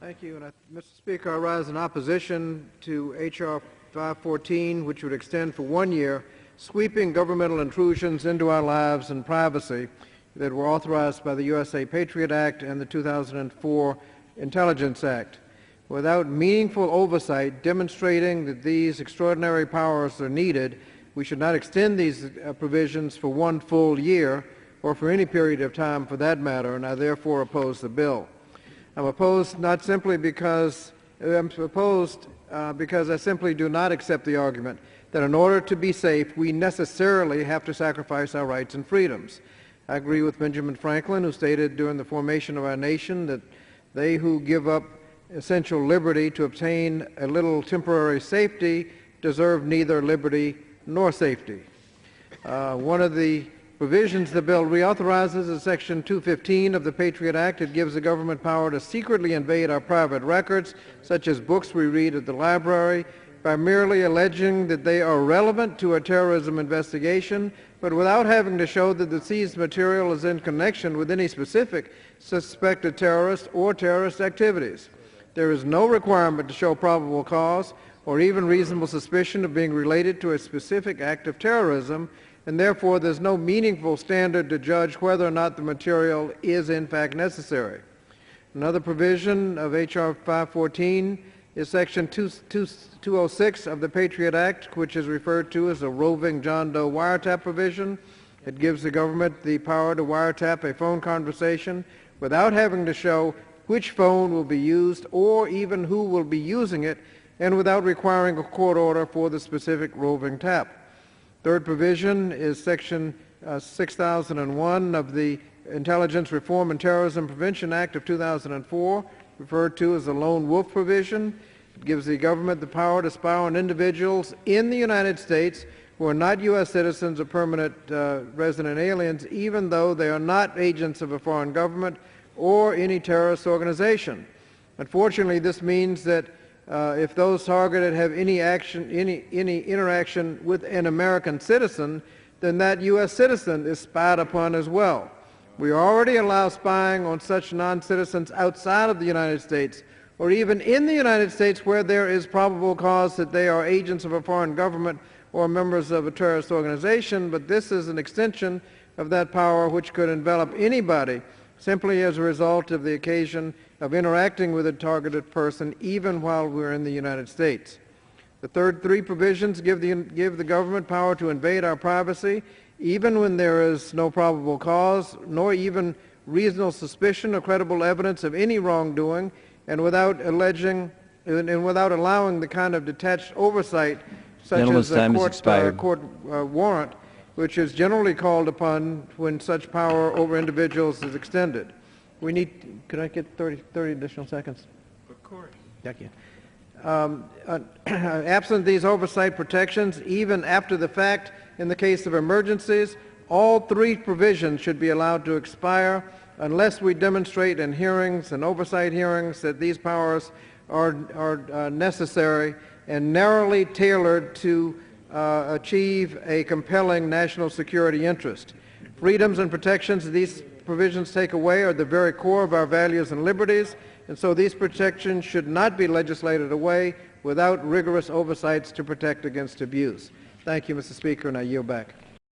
Thank you. Mr. Speaker, I rise in opposition to H.R. 514, which would extend for 1 year sweeping governmental intrusions into our lives and privacy that were authorized by the USA PATRIOT Act and the 2004 Intelligence Act. Without meaningful oversight demonstrating that these extraordinary powers are needed, we should not extend these provisions for 1 full year or for any period of time for that matter, and I therefore oppose the bill. I'm opposed not simply because because I simply do not accept the argument that in order to be safe, we necessarily have to sacrifice our rights and freedoms. I agree with Benjamin Franklin, who stated during the formation of our nation that they who give up essential liberty to obtain a little temporary safety deserve neither liberty nor safety. One of the provisions the bill reauthorizes is Section 215 of the Patriot Act. It gives the government power to secretly invade our private records, such as books we read at the library, by merely alleging that they are relevant to a terrorism investigation, but without having to show that the seized material is in connection with any specific suspected terrorist or terrorist activities. There is no requirement to show probable cause or even reasonable suspicion of being related to a specific act of terrorism, and therefore there's no meaningful standard to judge whether or not the material is in fact necessary. Another provision of H.R. 514 is Section 206 of the Patriot Act, which is referred to as a roving John Doe wiretap provision. It gives the government the power to wiretap a phone conversation without having to show which phone will be used or even who will be using it, and without requiring a court order for the specific roving tap. Third provision is Section 6001 of the Intelligence Reform and Terrorism Prevention Act of 2004, referred to as the lone wolf provision. It gives the government the power to spy on individuals in the United States who are not U.S. citizens or permanent resident aliens, even though they are not agents of a foreign government or any terrorist organization. Unfortunately, this means that if those targeted have any interaction with an American citizen, then that U.S. citizen is spied upon as well. We already allow spying on such non-citizens outside of the United States, or even in the United States where there is probable cause that they are agents of a foreign government or members of a terrorist organization, but this is an extension of that power which could envelop anybody simply as a result of the occasion of interacting with a targeted person even while we're in the United States. The third three provisions give the government power to invade our privacy even when there is no probable cause, nor even reasonable suspicion or credible evidence of any wrongdoing, and without allowing the kind of detached oversight such as a court warrant, which is generally called upon when such power over individuals is extended. We need, could I get 30 additional seconds? Of course. Thank you. Absent these oversight protections, even after the fact, in the case of emergencies, all three provisions should be allowed to expire unless we demonstrate in hearings and oversight hearings that these powers are necessary and narrowly tailored to achieve a compelling national security interest. Freedoms and protections that these provisions take away are the very core of our values and liberties, and so these protections should not be legislated away without rigorous oversights to protect against abuse. Thank you, Mr. Speaker, and I yield back.